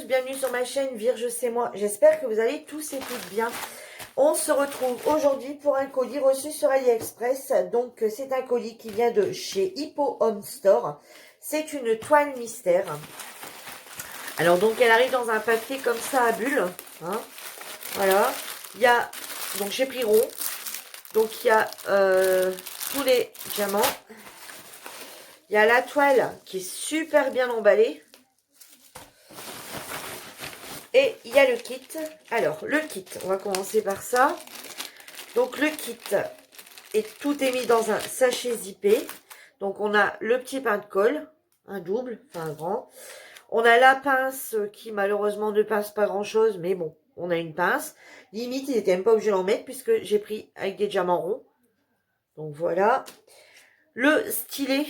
bienvenue sur ma chaîne Vierge c'est moi. J'espère que vous allez tous et toutes bien. On se retrouve aujourd'hui pour un colis reçu sur AliExpress. Donc c'est un colis qui vient de chez Hippo Home Store. C'est une toile mystère. Alors donc elle arrive dans un papier comme ça à bulles. Hein. Voilà. Il y a, donc j'ai pris rond. Donc il y a tous les diamants. Il y a la toile qui est super bien emballée. Et il y a le kit. Alors, le kit, on va commencer par ça. Donc, le kit, tout est mis dans un sachet zippé. Donc, on a le petit pain de colle, un double, enfin un grand. On a la pince qui, malheureusement, ne pince pas grand-chose. Mais bon, on a une pince. Limite, il n'était même pas obligé d'en mettre puisque j'ai pris avec des diamants ronds. Donc, voilà. Le stylet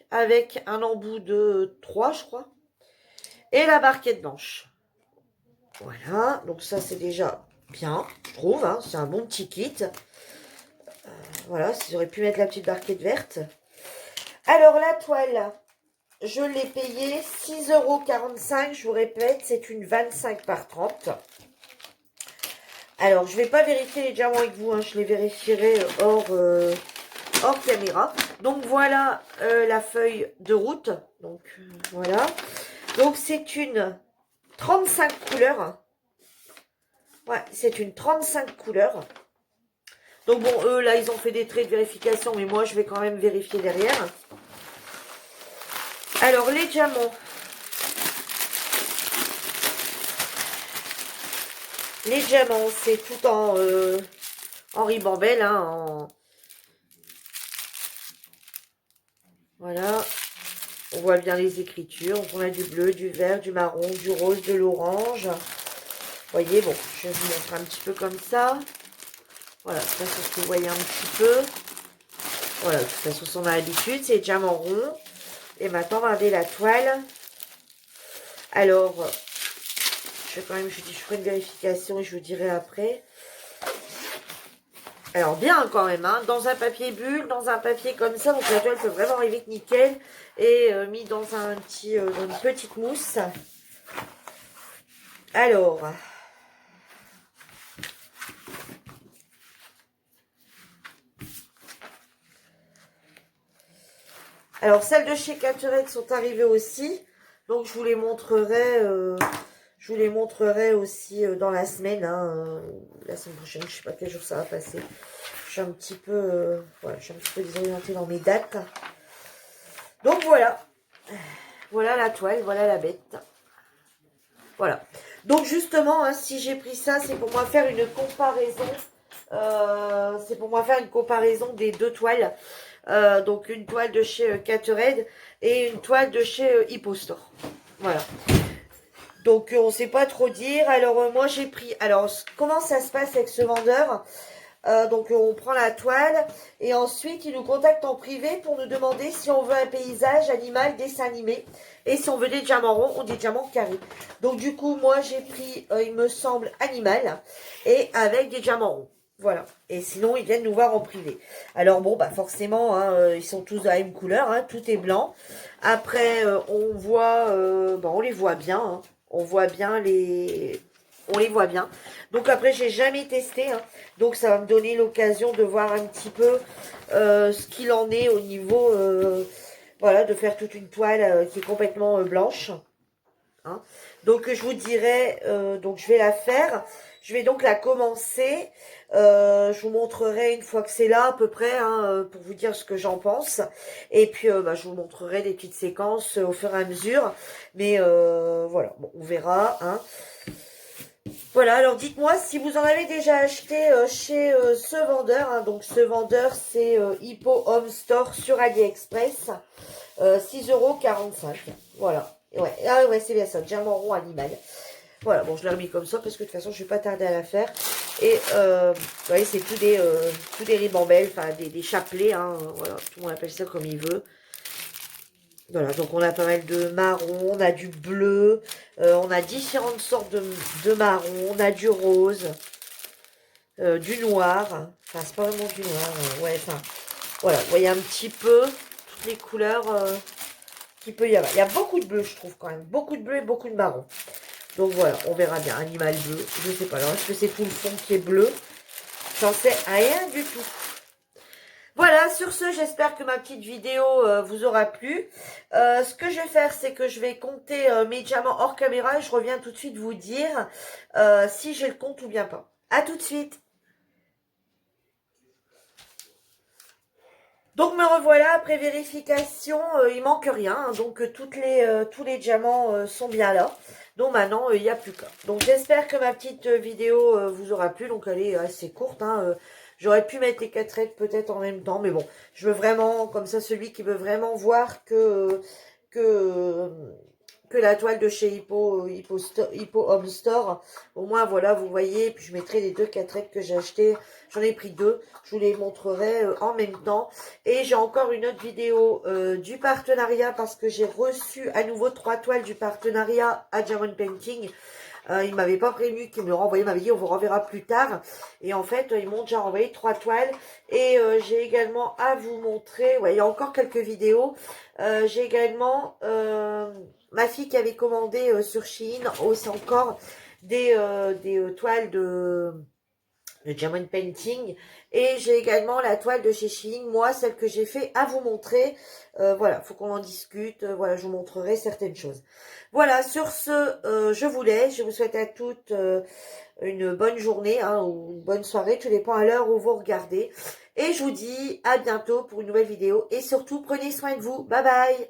avec un embout de 3, je crois. Et la barquette blanche. Voilà, donc ça c'est déjà bien, je trouve, hein, c'est un bon petit kit. Voilà, j'aurais pu mettre la petite barquette verte. Alors la toile, je l'ai payée 6,45 €, je vous répète, c'est une 25 par 30. Alors, je ne vais pas vérifier les diamants avec vous, hein, je les vérifierai hors caméra. Donc voilà la feuille de route, donc voilà. Donc c'est une 35 couleurs. Ouais, c'est une 35 couleurs. Donc bon, eux, là, ils ont fait des traits de vérification, mais moi, je vais quand même vérifier derrière. Alors, les diamants. Les diamants, c'est tout en ribambelle, hein, Voilà. On voit bien les écritures. Donc, on a du bleu, du vert, du marron, du rose, de l'orange. Vous voyez, bon, je vais vous montrer un petit peu comme ça. Voilà, ça c'est ce que vous voyez un petit peu. Voilà, de toute façon, on a l'habitude, c'est diamant rond. Et maintenant, on va regarder la toile. Alors, je vais quand même, je ferai une vérification et je vous dirai après. Alors, bien quand même, hein, dans un papier bulle, dans un papier comme ça, donc la toile peut vraiment arriver que nickel. Et mis dans un petit, dans une petite mousse. Alors... Alors, celles de chez Caterette sont arrivées aussi. Donc, je vous les montrerai, aussi dans la semaine. Hein, la semaine prochaine, je ne sais pas quel jour ça va passer. Je suis un petit peu, voilà, je suis un petit peu désorientée dans mes dates. Donc, voilà. Voilà la toile, voilà la bête. Voilà. Donc, justement, hein, si j'ai pris ça, c'est pour moi faire une comparaison. C'est pour moi faire une comparaison des deux toiles. Donc une toile de chez Caterette et une toile de chez Hippo Store. Voilà. Donc on ne sait pas trop dire. Alors moi j'ai pris... Alors comment ça se passe avec ce vendeur? Donc on prend la toile et ensuite il nous contacte en privé pour nous demander si on veut un paysage, animal, dessin animé et si on veut des diamants ronds ou des diamants carrés. Donc du coup moi j'ai pris, il me semble, animal et avec des diamants ronds. Voilà. Et sinon, ils viennent nous voir en privé. Alors bon, bah forcément, hein, ils sont tous de la même couleur. Hein, tout est blanc. Après, on voit... on les voit bien. Hein, on voit bien les... On les voit bien. Donc après, j'ai jamais testé. Hein, donc ça va me donner l'occasion de voir un petit peu ce qu'il en est au niveau... voilà, de faire toute une toile qui est complètement blanche. Hein. Donc je vous dirai, donc je vais la faire. Je vais donc la commencer. Je vous montrerai une fois que c'est là à peu près, hein, pour vous dire ce que j'en pense. Et puis je vous montrerai des petites séquences au fur et à mesure. Mais voilà, bon, on verra. Hein. Voilà, alors dites-moi si vous en avez déjà acheté chez ce vendeur. Hein. Donc ce vendeur c'est Hippo Home Store sur AliExpress. 6,45 €. Voilà. Ouais, ah ouais, c'est bien ça, diamant rond animal. Voilà, bon, je l'ai remis comme ça parce que de toute façon, je ne vais pas tarder à la faire. Et, vous voyez, c'est tout des ribambelles, enfin, des chapelets, hein, voilà, tout le monde appelle ça comme il veut. Voilà, donc on a pas mal de marron, on a du bleu, on a différentes sortes de marron, on a du rose, du noir, enfin, c'est pas vraiment du noir, ouais, enfin, voilà, vous voyez un petit peu toutes les couleurs... qu'il peut y avoir. Il y a beaucoup de bleu, je trouve, quand même. Beaucoup de bleu et beaucoup de marron. Donc voilà, on verra bien. Animal bleu, je sais pas. Alors, est-ce que c'est tout le fond qui est bleu? J'en sais rien du tout. Voilà, sur ce, j'espère que ma petite vidéo vous aura plu. Ce que je vais faire, c'est que je vais compter mes diamants hors caméra et je reviens tout de suite vous dire si j'ai le compte ou bien pas. À tout de suite. Donc me revoilà après vérification, il manque rien, hein, donc tous les diamants sont bien là. Donc maintenant il n'y a plus qu'un. Donc j'espère que ma petite vidéo vous aura plu, donc elle est assez courte. Hein, j'aurais pu mettre les 4 raids peut-être en même temps, mais bon, je veux vraiment, comme ça celui qui veut vraiment voir que, que la toile de chez Hippo Home Store, au moins voilà, vous voyez, puis je mettrai les 2 4 raids que j'ai acheté. J'en ai pris 2, je vous les montrerai en même temps. Et j'ai encore une autre vidéo du partenariat parce que j'ai reçu à nouveau 3 toiles du partenariat à Diamond Painting. Il m'avait pas prévenu qu'il me le renvoyait, il m'avait dit on vous renverra plus tard. Et en fait, ils m'ont déjà renvoyé 3 toiles. Et j'ai également à vous montrer, ouais, il y a encore quelques vidéos. J'ai également ma fille qui avait commandé sur Shein aussi encore des toiles de Diamond Painting. Et j'ai également la toile de chez Shein, moi, celle que j'ai fait à vous montrer. Voilà, faut qu'on en discute. Voilà, je vous montrerai certaines choses. Voilà, sur ce, je vous laisse. Je vous souhaite à toutes une bonne journée hein, ou une bonne soirée. Tout dépend à l'heure où vous regardez. Et je vous dis à bientôt pour une nouvelle vidéo. Et surtout, prenez soin de vous. Bye bye.